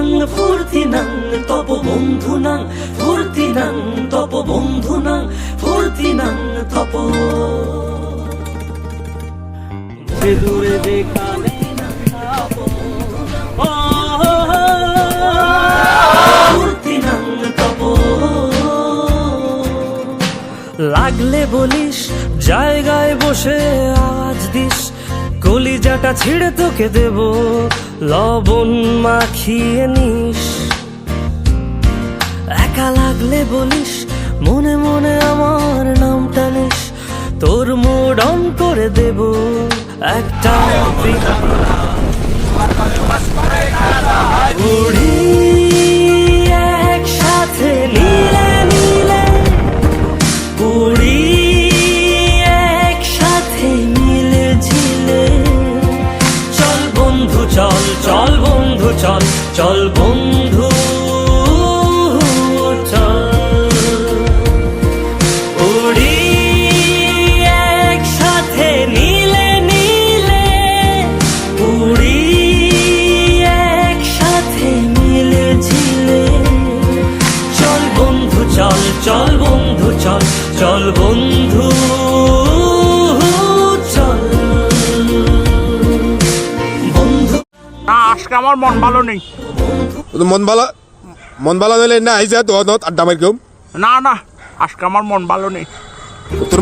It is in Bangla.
নাং ফুর্তি নাং তপ বন্ধু নাং ফুর্তি নাং তপ বন্ধু নাং ফুর্তি নাং তপ দূরে দেখা নেই না ফুর্তি নাং তপ লাগলে বলিস জায়গায় বসে আওয়াজ দিস কলিজাটা ছিঁড়ে তোকে দেব লবণ মাখিয়ে নিস একা লাগলে বলিস মনে মনে আমার নামটা নিস তোর মুড অন করে দেব একটা উড়ি একসাথে নীলে নীলে উড়ি একসাথে মিলে ঝিলে চল বন্ধু চল চল বন্ধু চল চল বন্ধু চল উড়ি একসাথে নীলে নীলে উড়ি একসাথে মিলে ঝিলে চল বন্ধু চল চল বন্ধু চল চল বন্ধু চল বন্ধু আজকে আমার মন ভালো নেই। মন ভালো হলে না আইসা তো আড্ডা মারি কেউ না না আজকে আমার মন ভালো নেই। তোর